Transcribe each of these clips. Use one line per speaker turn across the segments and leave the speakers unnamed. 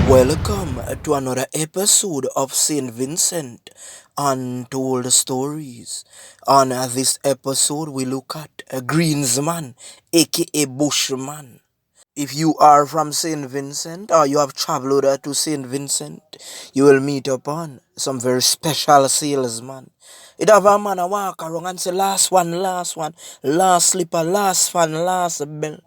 Welcome to another episode of Saint Vincent Untold Stories. On this episode, we look at a Greensman, aka Bushman. If you are from St. Vincent or you have traveled to St. Vincent, you will meet upon some very special salesman. It have a man a walk around and say last one, last slipper, last fan, last belt.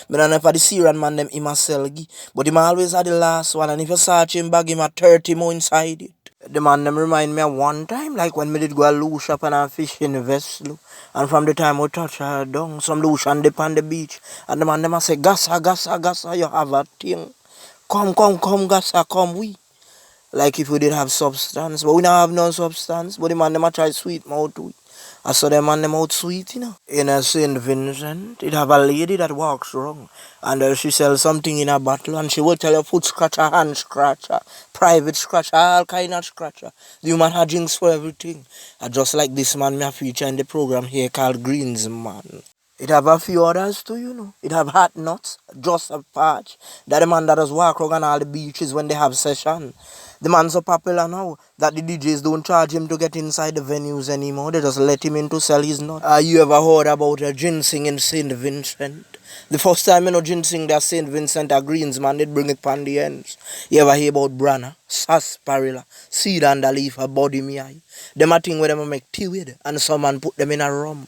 Me don't know if the Syrian man them him a sell gi, but him always had the last one, and if you search him bag him a 30 more inside it. The man them remind me of one time, like when me did go a loose shop and a fishing vessel. And from the time we touch her down, some lotion dip on the beach. And the man them a say, Gassa, Gassa, Gassa, you have a thing. Come, Gassa, come, we. Like if we did have substance. But we don't have no substance. But the man them a try sweet mouth we. I saw them man them out sweet, In a St. Vincent, it have a lady that walks wrong. And she sells something in a bottle and she will tell you foot scratcher, hand scratcher, private scratcher, all kind of scratcher. The human had drinks for everything. Just like this man me a feature in the program here called Greensman. It have a few others too, It have hot nuts, just a patch. That the man that does walk around all the beaches when they have session. The man's so popular now that the DJs don't charge him to get inside the venues anymore. They just let him in to sell his nut. You ever heard about a ginseng in St. Vincent? The first time ginseng that St. Vincent or Greensman did bring it on the ends. You ever hear about Brana, sarsaparilla, seed and the leaf, a body me eye? Them a thing where them make tea with and some man put them in a rum.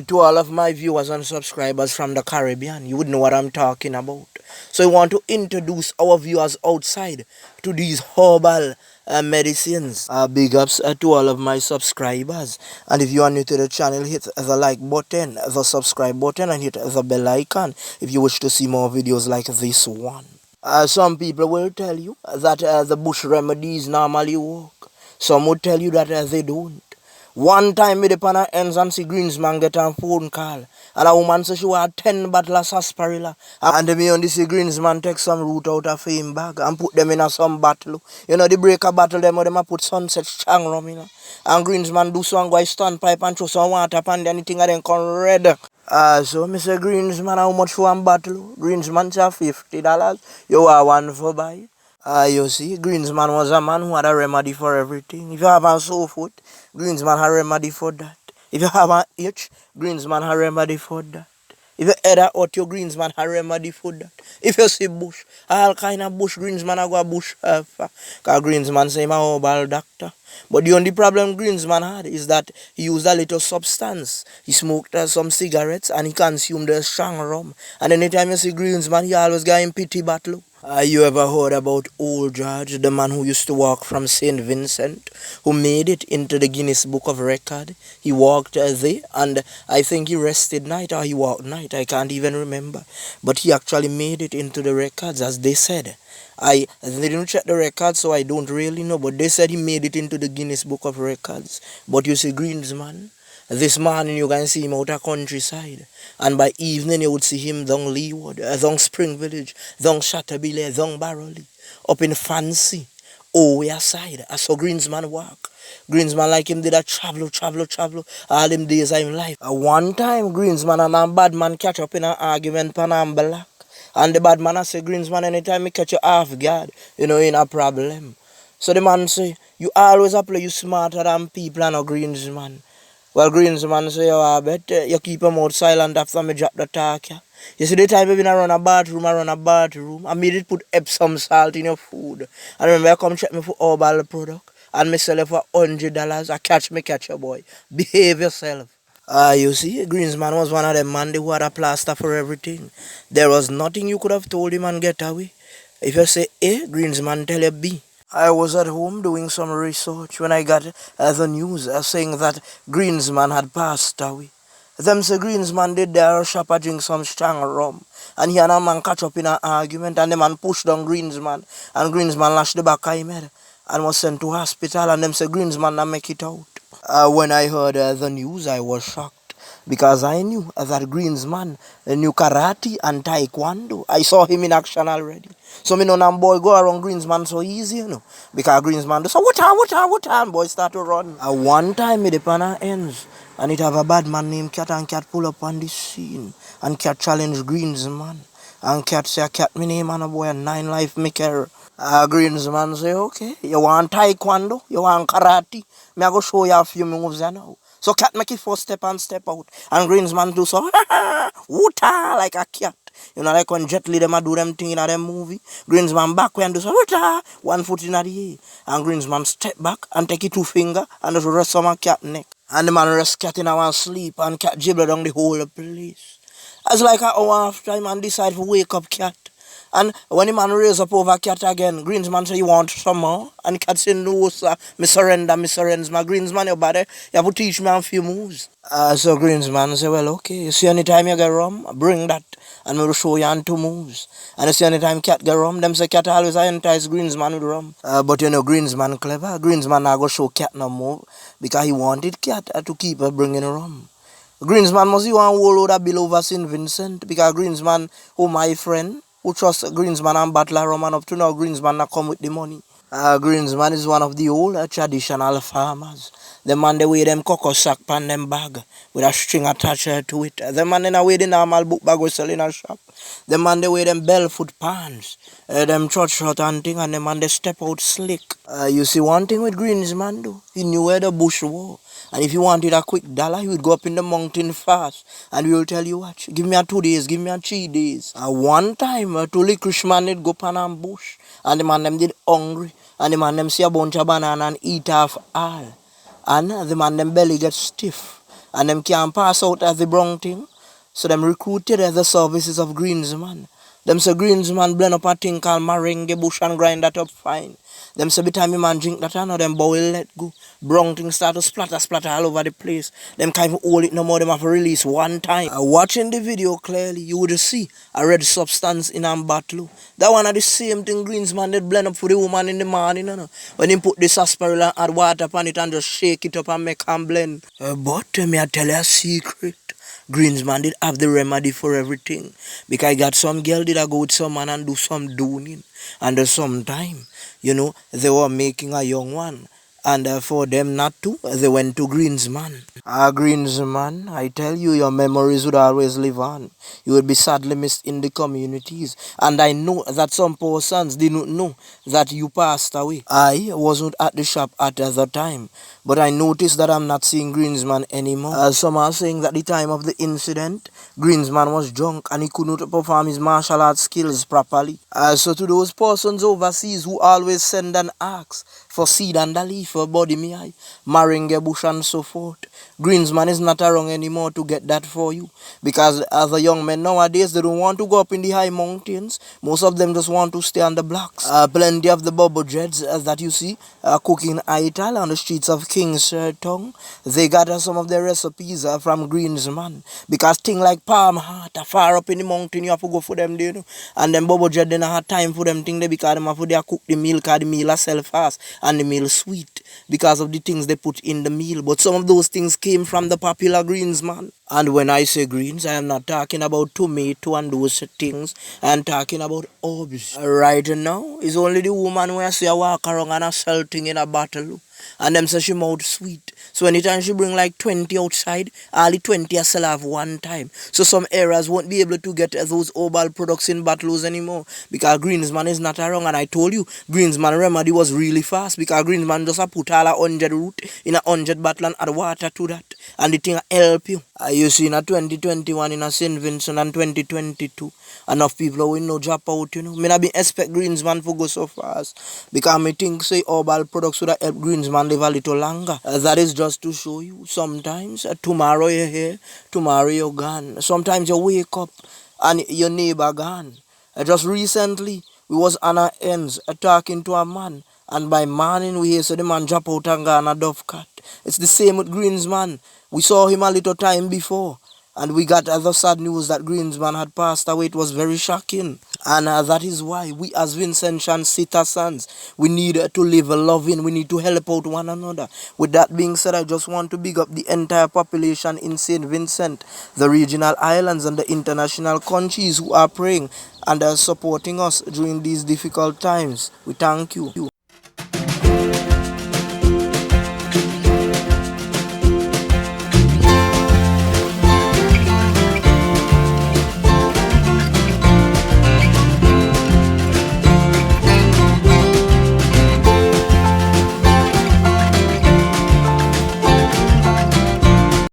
To all of my viewers and subscribers from the Caribbean, you would know what I'm talking about. So I want to introduce our viewers outside to these herbal medicines. Big ups to all of my subscribers. And if you are new to the channel, hit the like button, the subscribe button, and hit the bell icon if you wish to see more videos like this one. Some people will tell you that the bush remedies normally work. Some will tell you that they don't. One time me upon her ends and see Greensman get a phone call. And a woman said she had 10 bottles of sarsaparilla. And me on this Greensman take some root out of him bag and put them in a some bottle. The breaker bottle them or them a put sunset strong rum, And Greensman do some go standpipe and throw some water upon the anything and then come red. So me say Greensman how much for one bottle? Greensman say $50. You are one for buy. You see, Greensman was a man who had a remedy for everything. If you have a sore foot, Greensman had a remedy for that. If you have an itch, Greensman had a remedy for that. If you head out your Greensman had a remedy for that. If you see bush, all kind of bush, Greensman have got bush because Greensman say I'm a herbal doctor. But the only problem Greensman had is that he used a little substance. He smoked some cigarettes and he consumed a strong rum. And anytime you see Greensman, he always got him pity battle. You ever heard about Old George, the man who used to walk from St. Vincent, who made it into the Guinness Book of Record? He walked there and I think he rested night or he walked night. I can't even remember. But he actually made it into the records as they said. I didn't check the records so I don't really know. But they said he made it into the Guinness Book of Records. But you see Greensman, this morning you can see him out of countryside. And by evening you would see him down Leeward, down Spring Village, down Shatterbile, down Barrowley, up in Fancy, way aside. I saw Greensman walk. Greensman like him did a travel, all them days of him life. One time Greensman and a bad man catch up in an argument pan and black. And the bad man I say, Greensman, anytime he catch you off guard, in a problem. So the man say, you always apply you smarter than people and a Greensman. Well, Greensman say, I bet you keep him out silent after me drop the talk. Yeah? You see the time when I run a bathroom. I made it put Epsom salt in your food. And remember, you come check me for herbal product. And me sell it for $100. I catch you, boy. Behave yourself. You see, Greensman was one of them man who had a plaster for everything. There was nothing you could have told him and get away. If you say A, Greensman tell you B. I was at home doing some research when I got the news saying that Greensman had passed away. Them say Greensman did their shop and drink some strong rum. And he and a man catch up in an argument and the man pushed down Greensman. And Greensman lashed the back of him head and was sent to hospital and them say Greensman not make it out. When I heard the news, I was shocked because I knew that Greensman knew karate and taekwondo. I saw him in action already. So me know that boy go around Greensman so easy, because Greensman do so what time, boy start to run. One time me dip on her ends and it have a bad man named Cat and Cat pull up on the scene and Cat challenge Greensman. And Cat say, Cat me name and a boy and 9 life me care. Greensman say, okay, you want taekwondo, you want karate, me I go show you a few moves you know. So cat make it first step and step out. And Greensman do so, woota, like a cat. You know, like when Jet Li them a do them thing in a them movie. Greensman back when do so, woota, one foot in the air. And Greensman step back and take it two finger and just rest on my cat neck. And the man rest cat in our sleep and cat gibber down the whole place. As like an hour after man decide to wake up cat. And when the man raise up over cat again, Greensman say you want some more? And cat say no sir, me surrender, me surrender. My Greensman your body, you have to teach me a few moves. So Greensman say, well okay, you see anytime you get rum, bring that. And we will show you on two moves. And you see anytime cat get rum, them say cat always entice Greensman with rum. But you know Greensman clever. Greensman not go show cat no more because he wanted cat to keep bringing rum. Greensman must you want whole load of bill over St. Vincent because Greensman, who my friend, who trust Greensman and Butler Roman up to now, Greensman not come with the money. Greensman is one of the old traditional farmers. The man they wear them cocoa sack pan them bag with a string attached to it. The man they wear the normal book bag we sell in a shop. The man they wear them barefoot pants, them church short and thing, and the man they step out slick. You see one thing with Greensman do, he knew where the bush was. And if you wanted a quick dollar, he would go up in the mountain fast. And we will tell you what, give me a 2 days, give me a 3 days. One time, two licorice man did go pan and bush. And the man them did hungry. And the man them see a bunch of banana and eat off all. And the man them belly get stiff. And them can't pass out as the brown thing. So them recruited the services of Greensman. Them say Greensman blend up a thing called merengue bush and grind that up fine. Them say by the time a man drink that I know them bowl let go. Brown things start to splatter all over the place. Them can't even hold it no more, them have to release one time. Watching the video clearly, you would see a red substance in a bottle. That one of the same thing Greensman did blend up for the woman in the morning, you know. When he put the sarsaparilla and add water upon it and just shake it up and make and blend. But me I tell you a secret. Greensman did have the remedy for everything. Because I got some girl did I go with some man and do some doing. And sometime, you know, they were making a young one. And for them not to, they went to Greensman. Greensman, I tell you, your memories would always live on. You would be sadly missed in the communities. And I know that some poor sons didn't know that you passed away. I wasn't at the shop at the time, but I noticed that I'm not seeing Greensman anymore. Some are saying that at the time of the incident, Greensman was drunk and he couldn't perform his martial arts skills properly. So to those persons overseas who always send and ask for seed and a leaf for body me eye, merengue bush and so forth, Greensman is not around anymore to get that for you. Because as a young man nowadays, they don't want to go up in the high mountains. Most of them just want to stay on the blocks. Plenty of the bubble dreads that you see cooking ital on the streets of King's Town. They gather some of their recipes from Greensman. Because things like palm heart are far up in the mountain, you have to go for them there. You know? And them bubble dread, they don't have time for them things there because they have to cook the meal because the meal is sell fast and the meal sweet because of the things they put in the meal. But some of those things came from the popular Greensman. And when I say greens, I am not talking about tomato and those things. I am talking about herbs. Right now, it's only the woman where I see her walk around and sell thing in a bottle. And them say she mouth sweet. So anytime she bring like 20 outside, all the 20 I sell have one time. So some areas won't be able to get those herbal products in bottles anymore. Because Greensman is not around. And I told you, Greensman remedy was really fast. Because Greensman just put all 100 root in a 100 bottle and add water to that. And the thing help you. You see in a 2021 in a St. Vincent and 2022. Enough people will no drop out, you know. Me not be expect Greensman to go so fast. Because me think say herbal products would help Greensman live a little longer. That is just to show you. Sometimes tomorrow you're here, tomorrow you're gone. Sometimes you wake up and your neighbor gone. Just recently we was on our ends talking to a man. And by morning we hear so the man drop out and gone a dove cat. It's the same with Greensman. We saw him a little time before. And we got other sad news that Greensman had passed away. It was very shocking. And that is why we as Vincent and citizens, we need to live loving. We need to help out one another. With that being said, I just want to big up the entire population in St. Vincent, the regional islands and the international countries who are praying and are supporting us during these difficult times. We thank you.